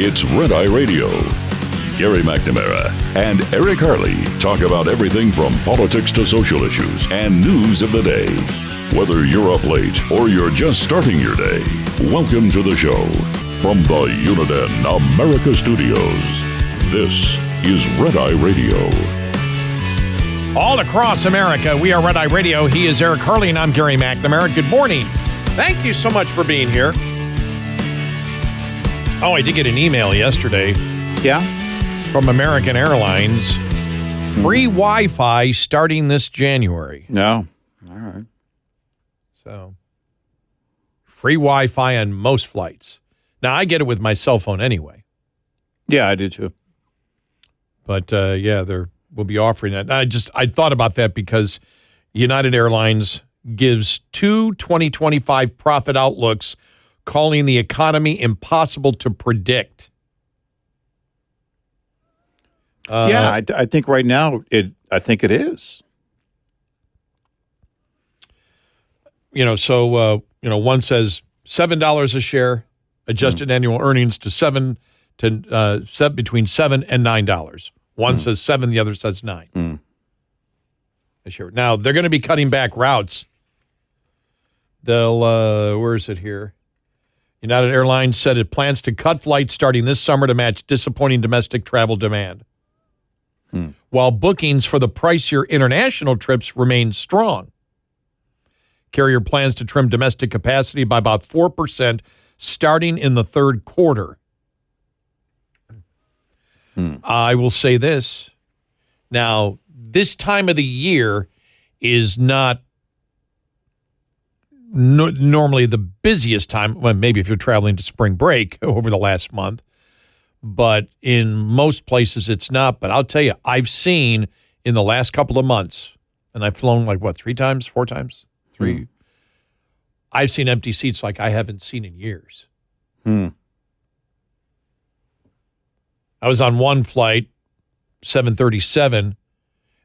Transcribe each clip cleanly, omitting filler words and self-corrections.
It's Red Eye Radio. Gary McNamara and Eric Harley talk about everything from politics to social issues and news of the day. Whether you're up late or you're just starting your day, welcome to the show. From the Uniden America Studios, this is Red Eye Radio. All across America, we are Red Eye Radio. He is Eric Harley, and I'm Gary McNamara. Good morning. Thank you so much for being here. Oh, I did get an email yesterday. Yeah? From American Airlines. Free Wi-Fi starting this January. No. All right. So, free Wi-Fi on most flights. Now, I get it with my cell phone anyway. Yeah, I do too. But, yeah, there will be offering that. I thought about that because United Airlines gives two 2025 profit outlooks, calling the economy impossible to predict. I think right now I think it is. One says $7 a share, adjusted annual earnings to between $7 and $9. One says 7, the other says 9. Sure. Now they're going to be cutting back routes. They'll where is it here? United Airlines said it plans to cut flights starting this summer to match disappointing domestic travel demand. While bookings for the pricier international trips remain strong. Carrier plans to trim domestic capacity by about 4% starting in the third quarter. I will say this. Now, this time of the year is not normally the busiest time. Well, maybe if you're traveling to spring break over the last month. But in most places it's not. But I'll tell you, I've seen in the last couple of months, and I've flown 3 times, 4 times? 3. I've seen empty seats like I haven't seen in years. I was on one flight, 737,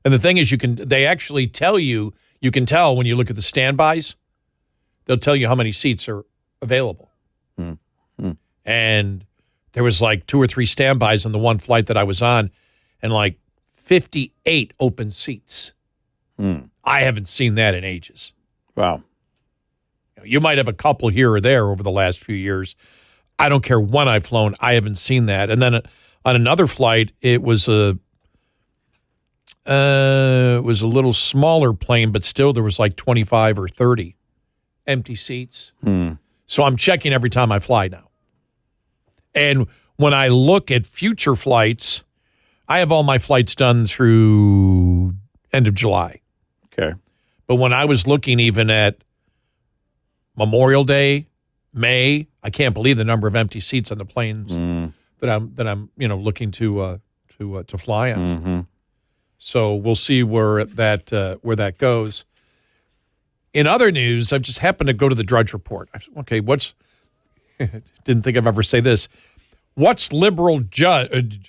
and the thing is they actually tell you can tell when you look at the standbys, they'll tell you how many seats are available. And there was 2 or 3 standbys on the one flight that I was on, and 58 open seats. I haven't seen that in ages. Wow. You might have a couple here or there over the last few years. I don't care when I've flown. I haven't seen that. And then on another flight, it was a little smaller plane, but still there was 25 or 30 empty seats. So I'm checking every time I fly now. And when I look at future flights, I have all my flights done through end of July. Okay. But when I was looking even at Memorial Day, May, I can't believe the number of empty seats on the planes that I'm looking to fly on. So we'll see where that goes. In other news, I've just happened to go to the Drudge Report. Okay, didn't think I'd ever say this. What's liberal drudge,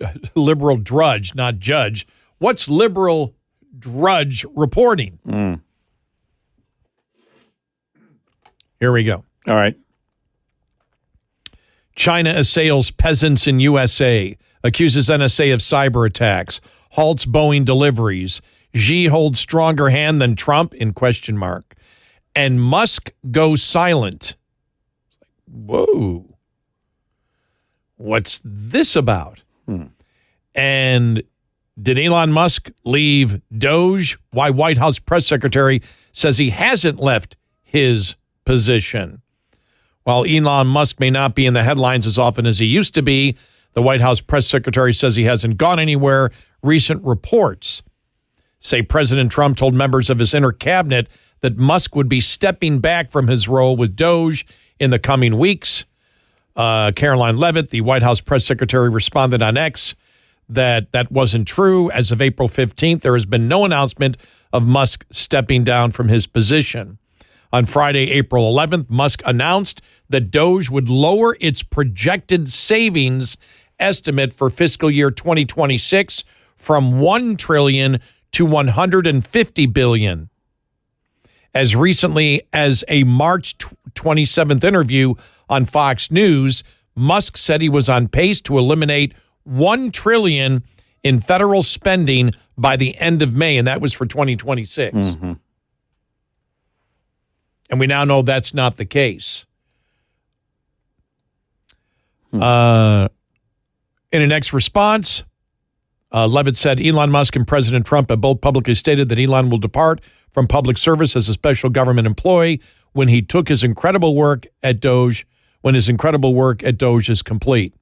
not judge? What's liberal drudge reporting? Here we go. All right. China assails peasants in USA, accuses NSA of cyber attacks, halts Boeing deliveries. Xi holds stronger hand than Trump, ? And Musk goes silent. Whoa. What's this about? And did Elon Musk leave DOGE? Why White House press secretary says he hasn't left his position. While Elon Musk may not be in the headlines as often as he used to be, the White House press secretary says he hasn't gone anywhere. Recent reports say President Trump told members of his inner cabinet that Musk would be stepping back from his role with DOGE in the coming weeks. Caroline Leavitt, the White House press secretary, responded on X that wasn't true. As of April 15th, there has been no announcement of Musk stepping down from his position. On Friday, April 11th, Musk announced that DOGE would lower its projected savings estimate for fiscal year 2026 from $1 trillion to $150 billion. As recently as a March 27th interview on Fox News, Musk said he was on pace to eliminate $1 trillion in federal spending by the end of May, and that was for 2026. Mm-hmm. And we now know that's not the case. In an next response, Levitt said Elon Musk and President Trump have both publicly stated that Elon will depart from public service as a special government employee when his incredible work at DOGE is complete.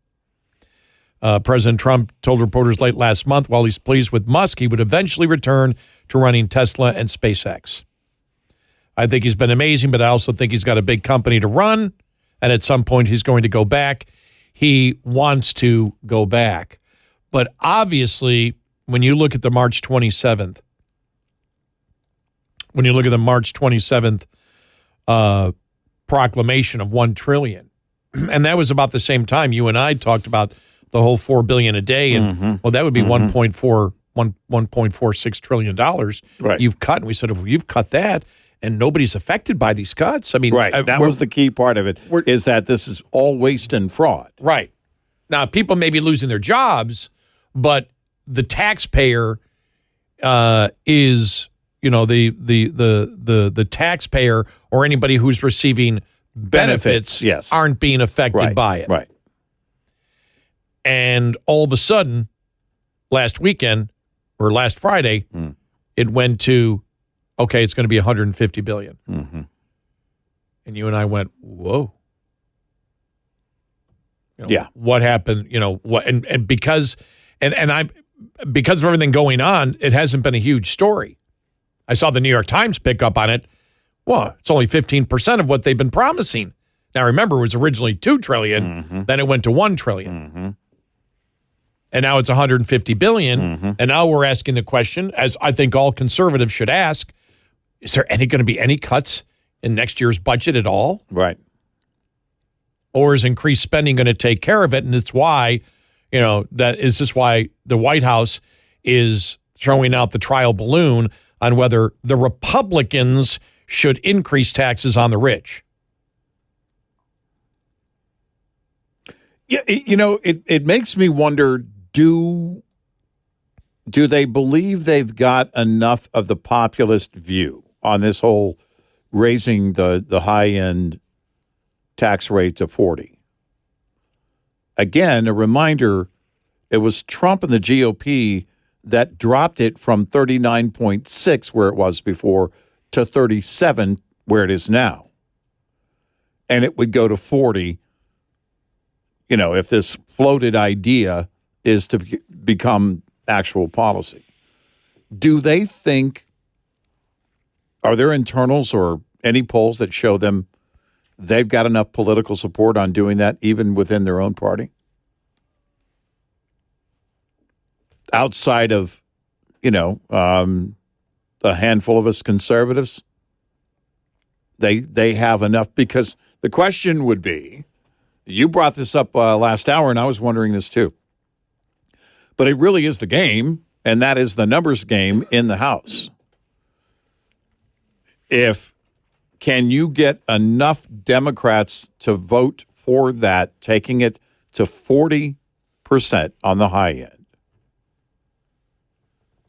President Trump told reporters late last month, while he's pleased with Musk, he would eventually return to running Tesla and SpaceX. I think he's been amazing, but I also think he's got a big company to run, and at some point he's going to go back. He wants to go back. But obviously, when you look at the March 27th, proclamation of $1 trillion, and that was about the same time you and I talked about the whole $4 billion a day, and well, that would be $1.46 trillion Right. you've cut. And we said, well, you've cut that, and nobody's affected by these cuts. I mean, right. That was the key part of it, is that this is all waste and fraud. Right. Now, people may be losing their jobs, but the taxpayer is, the taxpayer or anybody who's receiving benefits yes, aren't being affected by it. Right. And all of a sudden, last weekend or last Friday, it went to, okay, it's going to be $150 billion. Mm-hmm. And you and I went, whoa. Yeah. What happened? And because of everything going on, it hasn't been a huge story. I saw the New York Times pick up on it. Well, it's only 15% of what they've been promising. Now, remember, it was originally $2 trillion, then it went to $1 trillion. And now it's $150 billion. And now we're asking the question, as I think all conservatives should ask, is there going to be any cuts in next year's budget at all? Right. Or is increased spending going to take care of it? And it's why, this is why the White House is throwing out the trial balloon on whether the Republicans should increase taxes on the rich. Yeah, it makes me wonder, do they believe they've got enough of the populist view on this whole raising the high-end tax rate to 40? Again, a reminder, it was Trump and the GOP that dropped it from 39.6, where it was before, to 37, where it is now. And it would go to 40, if this floated idea is to become actual policy. Do they think, are there internals or any polls that show them they've got enough political support on doing that, even within their own party? Outside of, a handful of us conservatives, they have enough. Because the question would be, you brought this up last hour, and I was wondering this too. But it really is the game, and that is the numbers game in the House. Can you get enough Democrats to vote for that, taking it to 40% on the high end,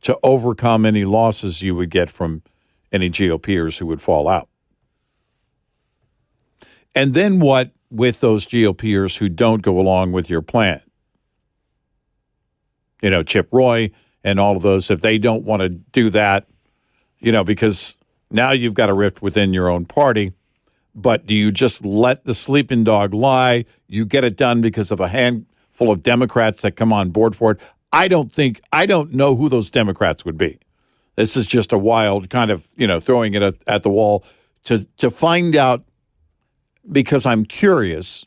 to overcome any losses you would get from any GOPers who would fall out? And then what with those GOPers who don't go along with your plan? Chip Roy and all of those, if they don't want to do that, because now you've got a rift within your own party. But do you just let the sleeping dog lie? You get it done because of a handful of Democrats that come on board for it. I don't know who those Democrats would be. This is just a wild kind of, throwing it at the wall to find out, because I'm curious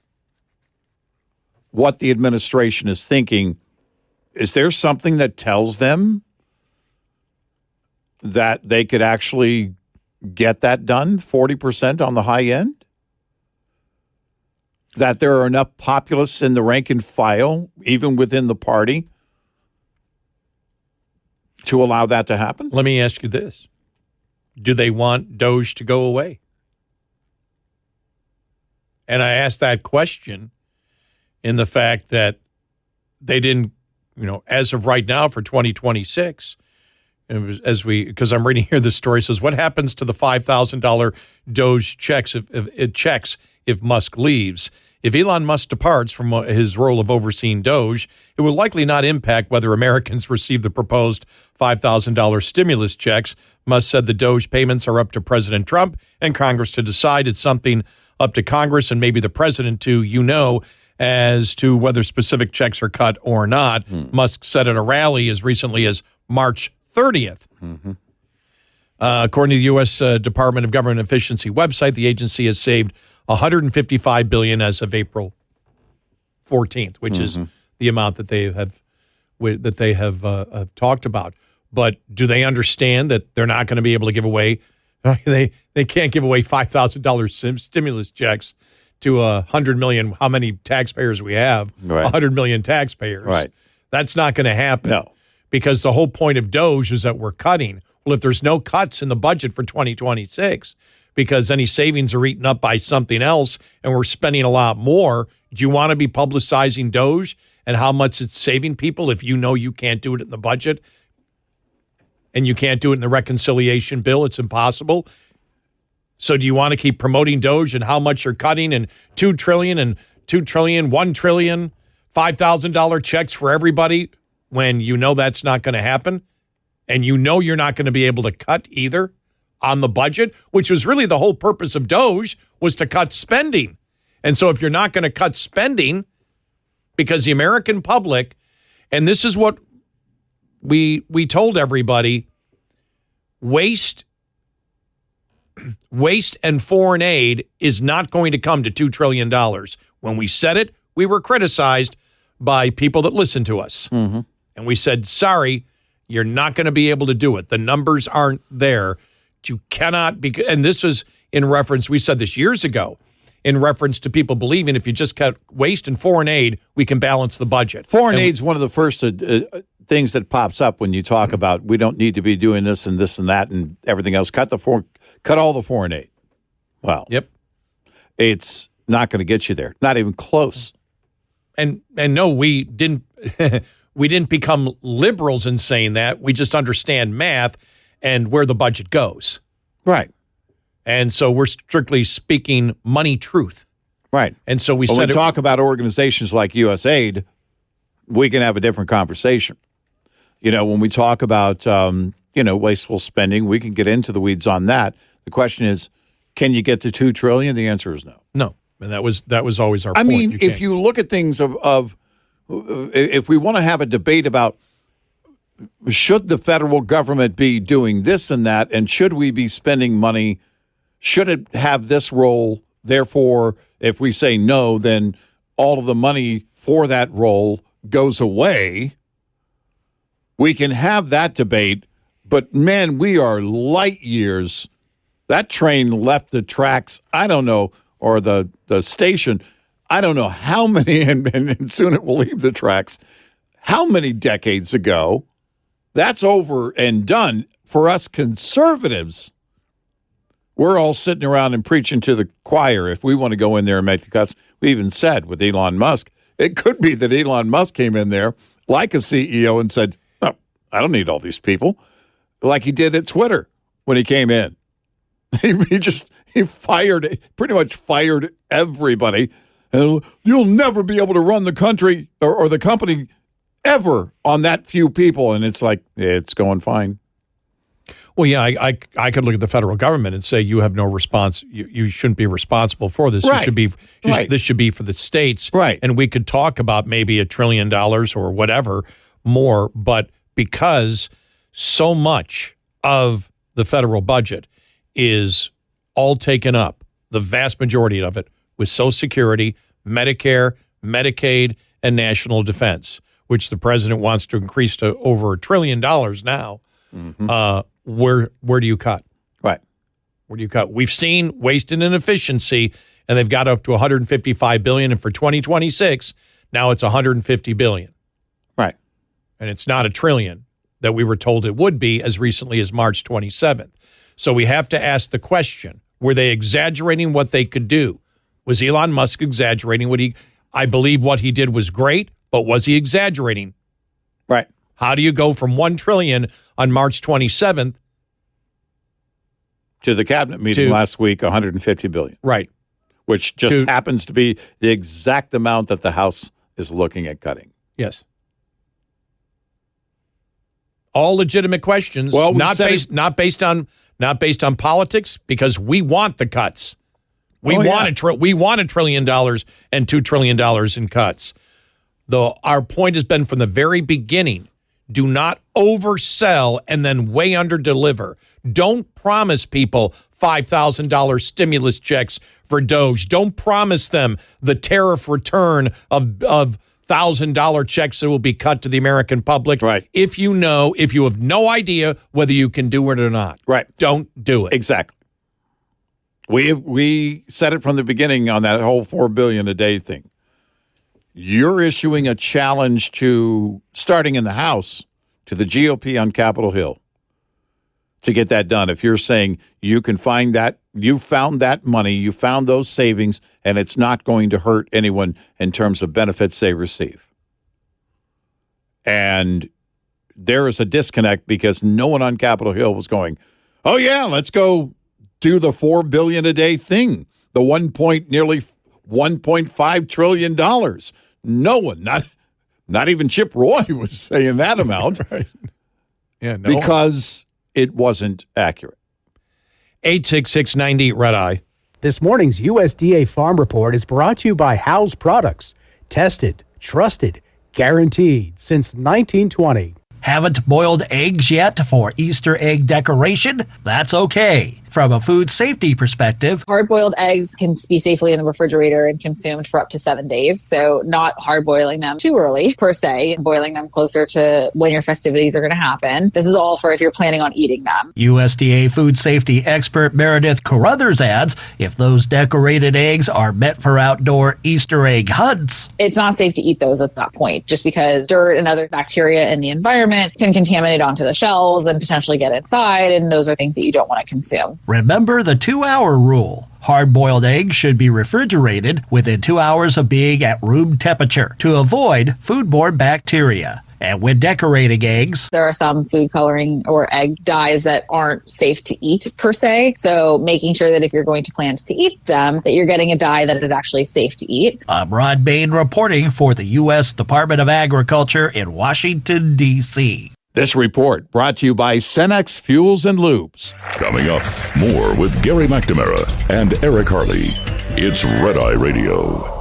what the administration is thinking. Is there something that tells them that they could actually get that done, 40% on the high end? That there are enough populists in the rank and file, even within the party, to allow that to happen? Let me ask you this. Do they want DOGE to go away? And I asked that question in the fact that they didn't, as of right now for 2026, because I'm reading here, the story says, what happens to the $5,000 DOGE checks if Musk leaves? If Elon Musk departs from his role of overseeing DOGE, it will likely not impact whether Americans receive the proposed $5,000 stimulus checks. Musk said the DOGE payments are up to President Trump and Congress to decide. It's something up to Congress and maybe the president to, as to whether specific checks are cut or not. Musk said at a rally as recently as March 30th. According to the U.S. Department of Government Efficiency website, the agency has saved $155 billion as of April 14th, which is the amount that they have talked about. But do they understand that they're not going to be able to give away? They can't give away $5,000 stimulus checks to 100 million. How many taxpayers we have? Right. 100 million taxpayers. Right. That's not going to happen. No. Because the whole point of DOGE is that we're cutting. Well, if there's no cuts in the budget for 2026, because any savings are eaten up by something else and we're spending a lot more, do you want to be publicizing DOGE and how much it's saving people if you know you can't do it in the budget and you can't do it in the reconciliation bill? It's impossible. So do you want to keep promoting DOGE and how much you're cutting and $2 trillion and $2 trillion, $1 trillion, $5,000 checks for everybody when you know that's not going to happen and you know you're not going to be able to cut either on the budget, which was really the whole purpose of DOGE, was to cut spending. And so if you're not going to cut spending, because the American public, and this is what we told everybody, waste and foreign aid is not going to come to $2 trillion. When we said it, we were criticized by people that listened to us. And we said, sorry, you're not going to be able to do it. The numbers aren't there. You cannot be, and this was in reference, we said this years ago, in reference to people believing if you just cut waste and foreign aid, we can balance the budget. Foreign aid's one of the first things that pops up when you talk about we don't need to be doing this and that and everything else. Cut all the foreign aid. Well, yep, it's not going to get you there. Not even close. And no, we didn't. We didn't become liberals in saying that. We just understand math and where the budget goes. Right. And so we're strictly speaking money truth. Right. And so we when said we talk about organizations like USAID, we can have a different conversation. When we talk about, wasteful spending, we can get into the weeds on that. The question is, can you get to $2 trillion? The answer is no. No. And that was always our point. I mean, if you look at things if we want to have a debate about should the federal government be doing this and that, and should we be spending money, should it have this role? Therefore, if we say no, then all of the money for that role goes away. We can have that debate, but man, we are light years. That train left the tracks, I don't know, or the station, I don't know how many, and soon it will leave the tracks, how many decades ago. That's over and done. For us conservatives, we're all sitting around and preaching to the choir if we want to go in there and make the cuts. We even said with Elon Musk, it could be that Elon Musk came in there like a CEO and said, oh, I don't need all these people, like he did at Twitter when he came in. He pretty much fired everybody. And you'll never be able to run the country or the company ever on that few people. And it's like, it's going fine. Well, yeah, I could look at the federal government and say you have no response. You shouldn't be responsible for this. Right. This should be for the states. Right. And we could talk about maybe $1 trillion or whatever more, but because so much of the federal budget is all taken up, the vast majority of it, with Social Security, Medicare, Medicaid, and national defense, which the president wants to increase to over $1 trillion now. Where do you cut? Right. Where do you cut? We've seen waste and inefficiency, and they've got up to $155 billion, and for 2026, now it's $150 billion. Right. And it's not $1 trillion that we were told it would be as recently as March 27th. So we have to ask the question, were they exaggerating what they could do? Was Elon Musk exaggerating what he... I believe what he did was great, but was he exaggerating? Right. How do you go from $1 trillion on March 27th to the cabinet meeting last week, $150 billion. Right. Which just happens to be the exact amount that the House is looking at cutting. Yes. All legitimate questions. Well, not based on politics, because we want the cuts. We want $1 trillion and $2 trillion in cuts. Though our point has been from the very beginning, do not oversell and then way under-deliver. Don't promise people $5,000 stimulus checks for DOGE. Don't promise them the tariff return of $1,000 checks that will be cut to the American public. Right. If you have no idea whether you can do it or not. Right. Don't do it. Exactly. We said it from the beginning on that whole $4 billion a day thing. You're issuing a challenge to, starting in the House, to the GOP on Capitol Hill to get that done. If you're saying you can find that, you found that money, you found those savings, and it's not going to hurt anyone in terms of benefits they receive. And there is a disconnect because no one on Capitol Hill was going, oh, yeah, let's go do the $4 billion a day thing, the nearly $1.5 trillion. No one, not even Chip Roy was saying that amount. Right. Yeah, no. Because it wasn't accurate. 866-90 Red Eye. This morning's USDA Farm Report is brought to you by House Products. Tested, trusted, guaranteed since 1920. Haven't boiled eggs yet for Easter egg decoration? That's okay. From a food safety perspective, hard-boiled eggs can be safely in the refrigerator and consumed for up to 7 days. So not hard-boiling them too early, per se, boiling them closer to when your festivities are going to happen. This is all for if you're planning on eating them. USDA food safety expert Meredith Carruthers adds, if those decorated eggs are meant for outdoor Easter egg hunts, it's not safe to eat those at that point, just because dirt and other bacteria in the environment can contaminate onto the shells and potentially get inside, and those are things that you don't want to consume. Remember the 2-hour rule. Hard-boiled eggs should be refrigerated within 2 hours of being at room temperature to avoid foodborne bacteria. And when decorating eggs, there are some food coloring or egg dyes that aren't safe to eat per se. So making sure that if you're going to plan to eat them, that you're getting a dye that is actually safe to eat. I'm Rod Bain reporting for the U.S. Department of Agriculture in Washington, D.C. This report brought to you by Cenex Fuels and Lubes. Coming up, more with Gary McNamara and Eric Harley. It's Red Eye Radio.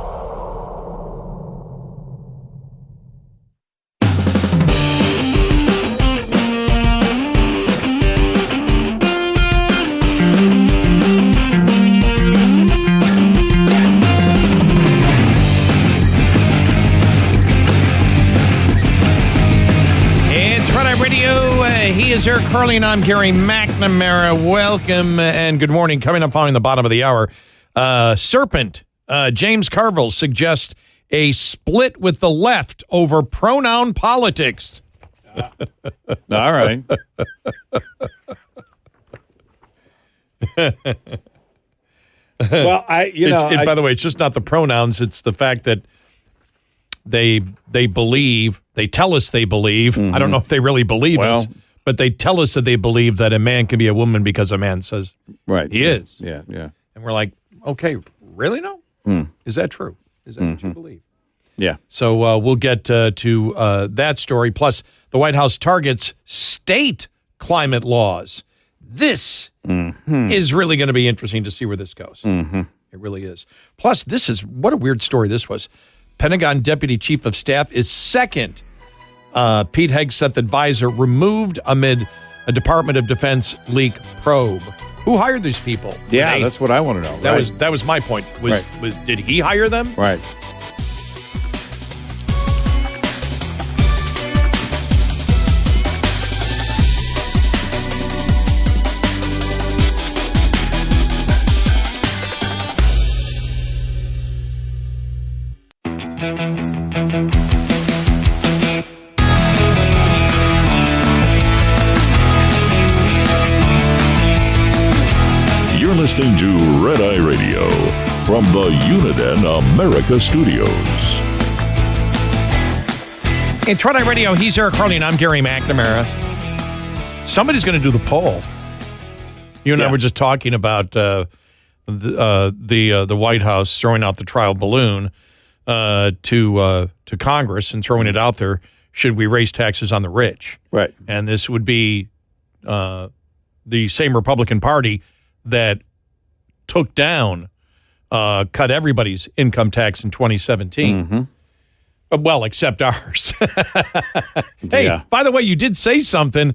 He is Eric Harley, and I'm Gary McNamara. Welcome and good morning. Coming up following the bottom of the hour, Serpent, James Carville suggests a split with the left over pronoun politics. All right. Well, by the way, it's just not the pronouns. It's the fact that they believe, they tell us they believe. I don't know if they really believe us, but they tell us that they believe that a man can be a woman because a man says he is. Yeah. And we're like, okay, really now? Is that true? Is that what you believe? Yeah. So we'll get to that story. Plus, the White House targets state climate laws. This is really going to be interesting to see where this goes. It really is. Plus, what a weird story this was. Pentagon Deputy Chief of Staff is second Pete Hegseth advisor removed amid a Department of Defense leak probe. Who hired these people? Yeah, that's what I want to know. That was my point. Did he hire them? Right. You're listening to Red Eye Radio from the Uniden America Studios. In Twilight Radio, he's Eric Harley, and I'm Gary McNamara. Somebody's going to do the poll. You and I were just talking about the White House throwing out the trial balloon to Congress and throwing it out there. Should we raise taxes on the rich? Right. And this would be the same Republican Party that took down, cut everybody's income tax in 2017. Mm-hmm. Well, except ours. Hey, by the way, you did say something.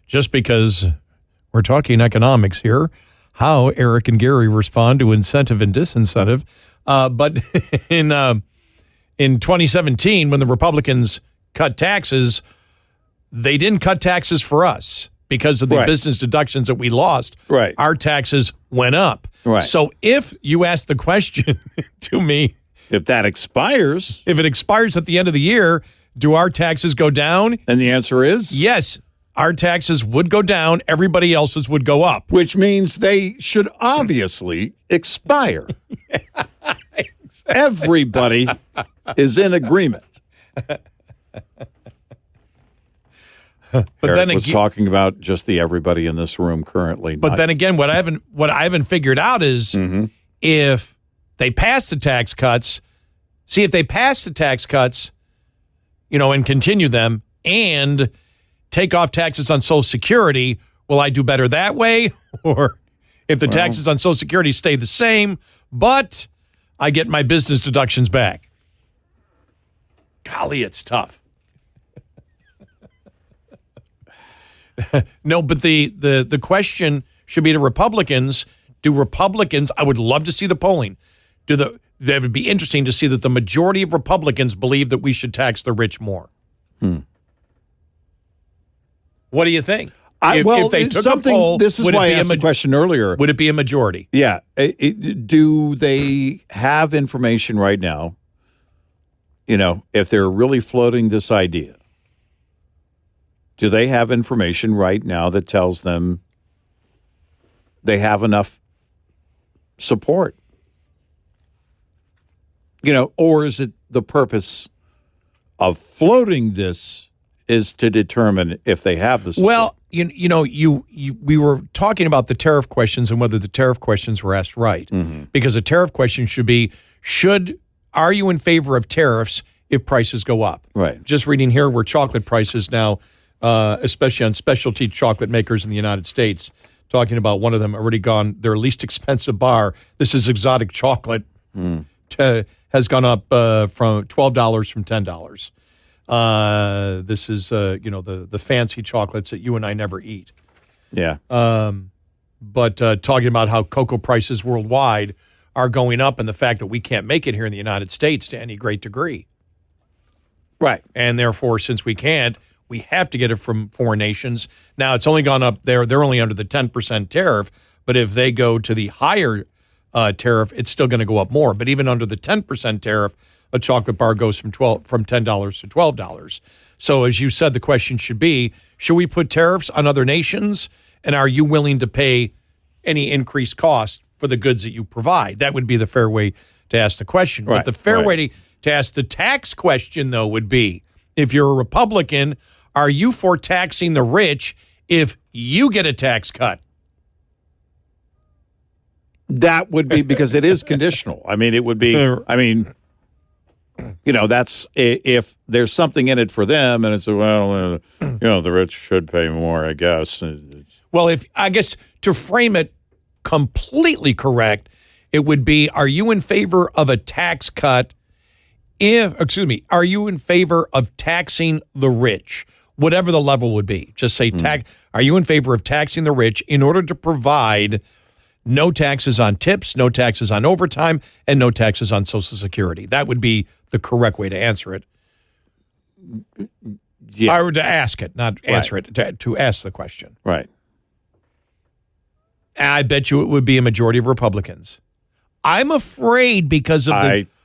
Just because we're talking economics here, how Eric and Gary respond to incentive and disincentive. But in 2017, when the Republicans cut taxes, they didn't cut taxes for us because of the business deductions that we lost. Right. Our taxes went up. Right. So if you ask the question to me, if that expires, if it expires at the end of the year, do our taxes go down? And the answer is yes. Our taxes would go down. Everybody else's would go up. Which means they should obviously expire. Exactly. Everybody is in agreement. But Eric then was talking about just the everybody in this room currently. But then again, what I haven't figured out is if they pass the tax cuts. See, if they pass the tax cuts, and continue them and take off taxes on Social Security, will I do better that way? Or if the taxes on Social Security stay the same, but I get my business deductions back? Golly, it's tough. No, but the question should be to Republicans. Do Republicans, I would love to see the polling. That would be interesting to see that the majority of Republicans believe that we should tax the rich more. What do you think? If they took a poll, this is why I asked the question earlier. Would it be a majority? Yeah. Do they have information right now, if they're really floating this idea? Do they have information right now that tells them they have enough support? Or is it the purpose of floating this is to determine if they have the support? Well, we were talking about the tariff questions and whether the tariff questions were asked right. Mm-hmm. Because a tariff question should be, are you in favor of tariffs if prices go up? Right. Just reading here where chocolate prices now, especially on specialty chocolate makers in the United States, talking about one of them already gone, their least expensive bar, this is exotic chocolate, has gone up from $12 from $10. This is, the fancy chocolates that you and I never eat. Yeah. But talking about how cocoa prices worldwide are going up and the fact that we can't make it here in the United States to any great degree. Right. And therefore, since we can't, we have to get it from foreign nations. Now, it's only gone up there. They're only under the 10% tariff. But if they go to the higher tariff, it's still going to go up more. But even under the 10% tariff, a chocolate bar goes from $10 to $12. So as you said, the question should be, should we put tariffs on other nations? And are you willing to pay any increased cost for the goods that you provide? That would be the fair way to ask the question. Right, but the fair way to ask the tax question, though, would be, if you're a Republican, are you for taxing the rich if you get a tax cut? That would be, because it is conditional. I mean, it would be, that's if there's something in it for them and it's, the rich should pay more, I guess. Well, I guess to frame it completely correct, it would be, are you in favor of a tax cut are you in favor of taxing the rich, whatever the level would be? Just say, are you in favor of taxing the rich in order to provide no taxes on tips, no taxes on overtime, and no taxes on Social Security? That would be the correct way to answer it. Yeah. Or to ask it, not answer it, to ask the question. Right. I bet you it would be a majority of Republicans. I'm afraid because of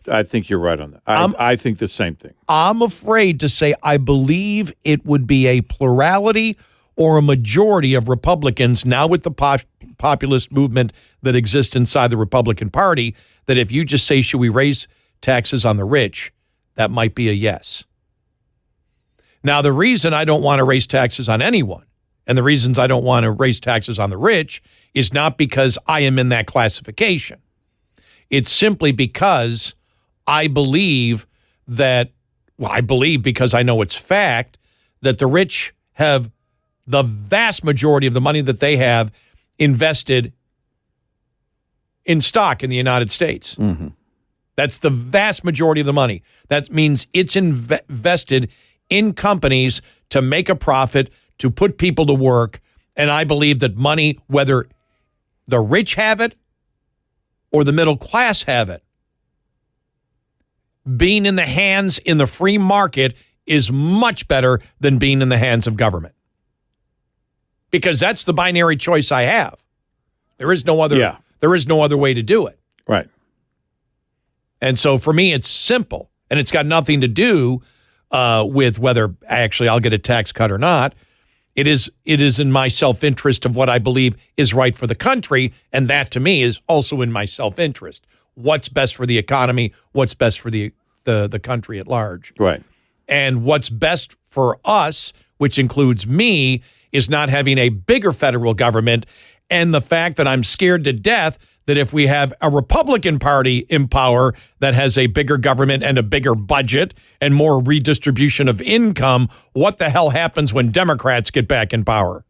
I think you're right on that. I think the same thing. I'm afraid to say I believe it would be a plurality or a majority of Republicans, now with the populist movement that exists inside the Republican Party, that if you just say, should we raise taxes on the rich, that might be a yes. Now, the reason I don't want to raise taxes on anyone, and the reasons I don't want to raise taxes on the rich, is not because I am in that classification. It's simply because I believe that, because I know it's fact, that the rich have the vast majority of the money that they have invested in stock in the United States. Mm-hmm. That's the vast majority of the money. That means it's invested in companies to make a profit, to put people to work. And I believe that money, whether the rich have it or the middle class have it, being in the hands in the free market is much better than being in the hands of government. Because that's the binary choice I have. There is no other. Yeah. There is no other way to do it. Right. And so for me, it's simple, and it's got nothing to do with whether actually I'll get a tax cut or not. It is in my self-interest of what I believe is right for the country, and that to me is also in my self-interest. What's best for the economy? What's best for the country at large? Right. And what's best for us, which includes me, is not having a bigger federal government, and the fact that I'm scared to death that if we have a Republican Party in power that has a bigger government and a bigger budget and more redistribution of income, what the hell happens when Democrats get back in power?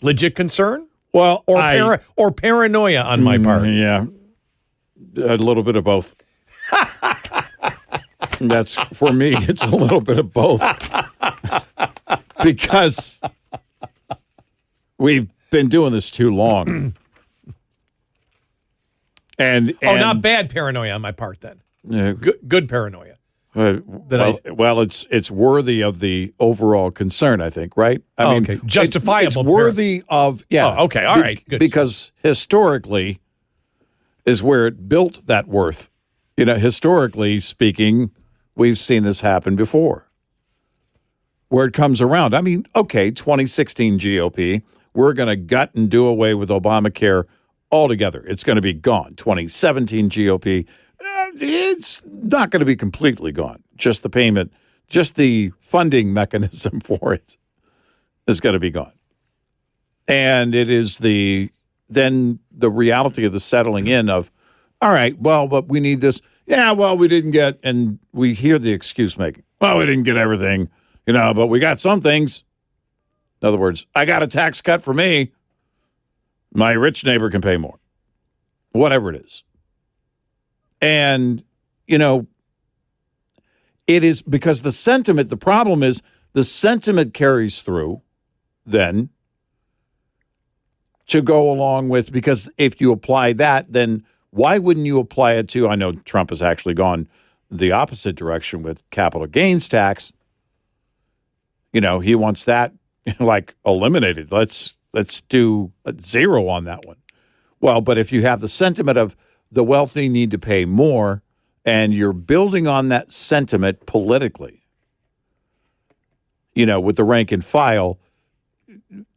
Legit concern? Well, or paranoia on my part? Yeah, a little bit of both. That's, for me, it's a little bit of both. Because we've been doing this too long. and not bad paranoia on my part then. Good paranoia. It's worthy of the overall concern, I think, right? I mean, justifiable. It's worthy of, yeah. Oh, okay, all right, good. Because historically is where it built that worth. You know, historically speaking, we've seen this happen before. Where it comes around. I mean, okay, 2016 GOP, we're going to gut and do away with Obamacare altogether. It's going to be gone. 2017 GOP, it's not going to be completely gone. Just the payment, just the funding mechanism for it is going to be gone. And it is then the reality of the settling in of, all right, well, but we need this. Yeah, well, we didn't get, and we hear the excuse making. Well, we didn't get everything, but we got some things. In other words, I got a tax cut for me. My rich neighbor can pay more. Whatever it is. And, it is because the problem is the sentiment carries through then to go along with, because if you apply that, then why wouldn't you apply it to, I know Trump has actually gone the opposite direction with capital gains tax. He wants that eliminated. Let's do a 0 on that one. Well, but if you have the sentiment of the wealthy need to pay more, and you're building on that sentiment politically, with the rank and file,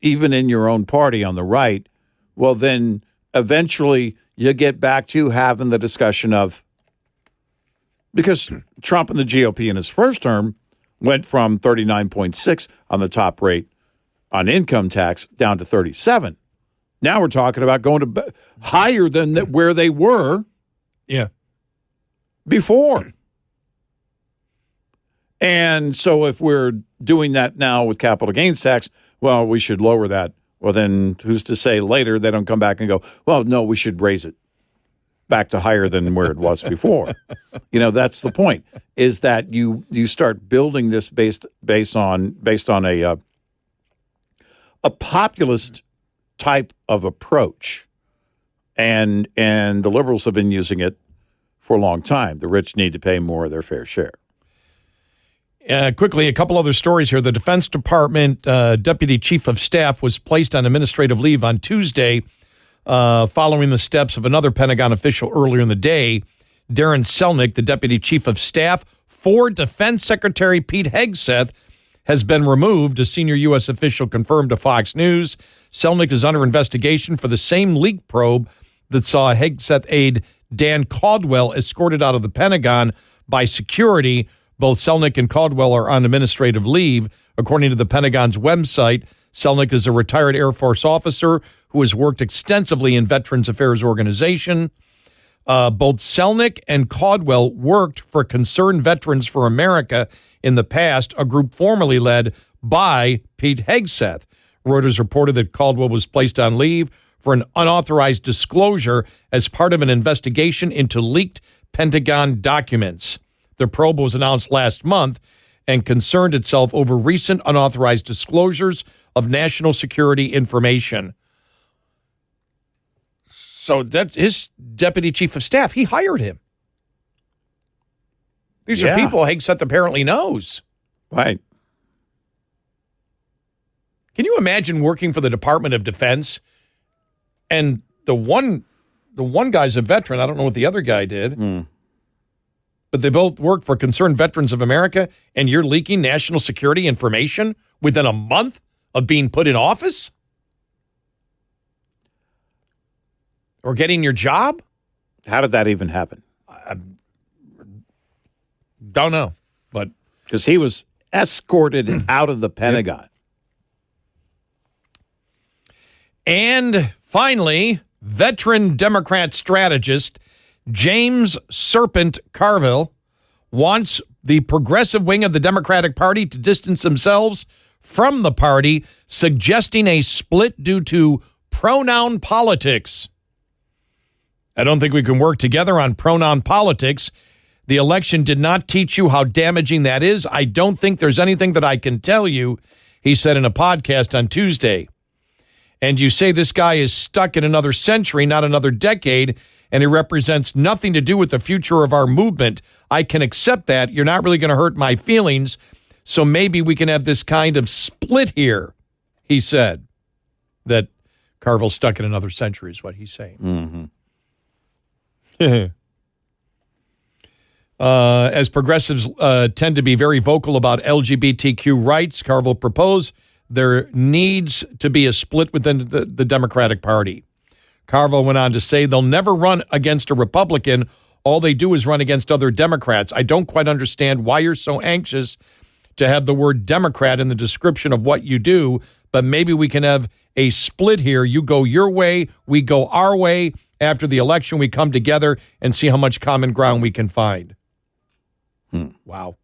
even in your own party on the right, well, then eventually you get back to having the discussion of, because Trump and the GOP in his first term went from 39.6 on the top rate on income tax down to 37. Now we're talking about going to higher than where they were before. And so if we're doing that now with capital gains tax, well, we should lower that. Well, then who's to say later they don't come back and go, well, no, we should raise it back to higher than where it was before. That's the point, is that you start building this based on a populist type of approach. And the liberals have been using it for a long time. The rich need to pay more of their fair share. Quickly, a couple other stories here. The Defense Department Deputy Chief of Staff was placed on administrative leave on Tuesday following the steps of another Pentagon official earlier in the day. Darren Selnick, the Deputy Chief of Staff for Defense Secretary Pete Hegseth, has been removed, a senior U.S. official confirmed to Fox News. Selnick is under investigation for the same leak probe that saw Hegseth aide Dan Caldwell escorted out of the Pentagon by security. Both Selnick and Caldwell are on administrative leave. According to the Pentagon's website, Selnick is a retired Air Force officer who has worked extensively in Veterans Affairs Organization. Both Selnick and Caldwell worked for Concerned Veterans for America in the past, a group formerly led by Pete Hegseth. Reuters reported that Caldwell was placed on leave for an unauthorized disclosure as part of an investigation into leaked Pentagon documents. The probe was announced last month and concerned itself over recent unauthorized disclosures of national security information. So that's his deputy chief of staff. He hired him. These are people Hegseth apparently knows. Right. Can you imagine working for the Department of Defense and the one guy's a veteran. I don't know what the other guy did. But they both work for Concerned Veterans of America, and you're leaking national security information within a month of being put in office? Or getting your job? How did that even happen? Don't know, but because he was escorted out of the Pentagon. And finally, veteran Democrat strategist James Serpent Carville wants the progressive wing of the Democratic Party to distance themselves from the party, suggesting a split due to pronoun politics. I don't think we can work together on pronoun politics. The election did not teach you how damaging that is. I don't think there's anything that I can tell you, he said in a podcast on Tuesday. And you say this guy is stuck in another century, not another decade, and he represents nothing to do with the future of our movement. I can accept that. You're not really going to hurt my feelings, so maybe we can have this kind of split here, he said. That Carville's stuck in another century is what he's saying. As progressives tend to be very vocal about LGBTQ rights, Carville proposed there needs to be a split within the Democratic Party. Carville went on to say they'll never run against a Republican. All they do is run against other Democrats. I don't quite understand why you're so anxious to have the word Democrat in the description of what you do, but maybe we can have a split here. You go your way, we go our way. After the election, we come together and see how much common ground we can find. Wow.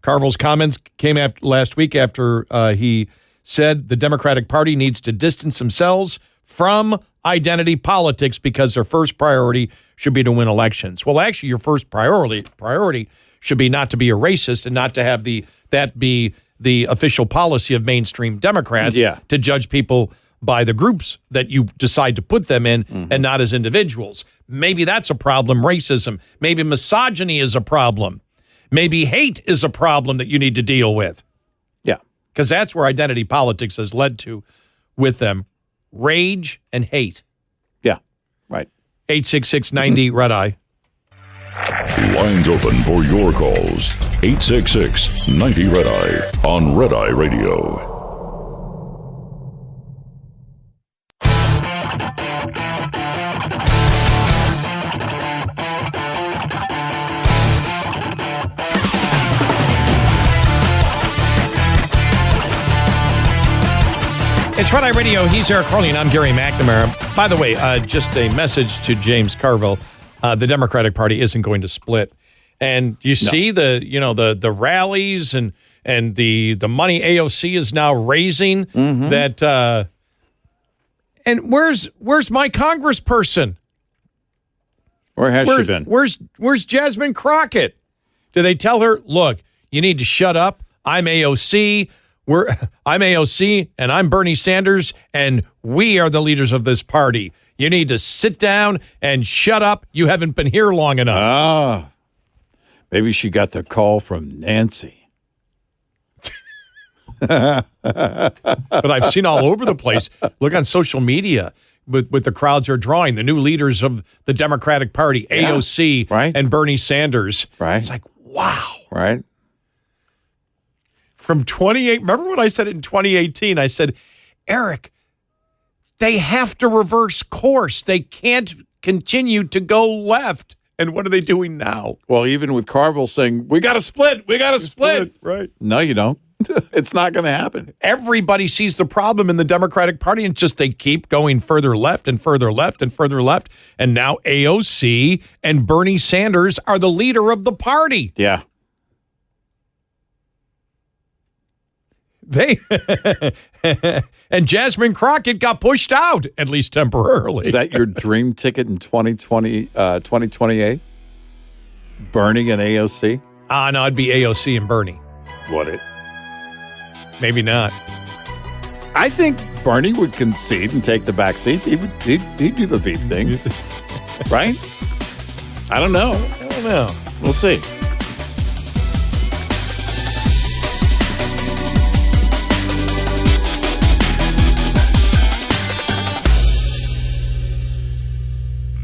Carville's comments came after last week after he said the Democratic Party needs to distance themselves from identity politics because their first priority should be to win elections. Well, actually, your first priority should be not to be a racist and not to have that be the official policy of mainstream Democrats to judge people by the groups that you decide to put them in and not as individuals. Maybe that's a problem, racism. Maybe misogyny is a problem. Maybe hate is a problem that you need to deal with. Yeah. Because that's where identity politics has led to with them. Rage and hate. Yeah, right. 866-90-RED-EYE. Lines open for your calls. 866-90-RED-EYE on Red Eye Radio. It's Red Eye Radio. He's Eric Harley, and I'm Gary McNamara. By the way, just a message to James Carville. The Democratic Party isn't going to split. And you see the rallies and the money AOC is now raising that. And where's my congressperson? Where has she been? Where's Jasmine Crockett? Do they tell her, look, you need to shut up? I'm AOC. I'm AOC, and I'm Bernie Sanders, and we are the leaders of this party. You need to sit down and shut up. You haven't been here long enough. Maybe she got the call from Nancy. But I've seen all over the place. Look on social media with the crowds are drawing, the new leaders of the Democratic Party, AOC right. and Bernie Sanders. Right. It's like, wow. Right. from 28. Remember when I said it in 2018? I said, Eric, they have to reverse course. They can't continue to go left. And what are they doing now? Well, even with Carville saying, we got to split. We got to split. Right. No, you don't. It's not going to happen. Everybody sees the problem in the Democratic Party and just they keep going further left and further left and further left. And now AOC and Bernie Sanders are the leader of the party. Yeah. They and Jasmine Crockett got pushed out, at least temporarily. Is that your dream ticket in 2028? Bernie and AOC? No, it'd be AOC and Bernie. Would it? Maybe not. I think Bernie would concede and take the back seat. He'd do the Veep thing. Right? I don't know. I don't know. We'll see.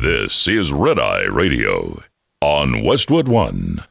This is Red Eye Radio on Westwood One.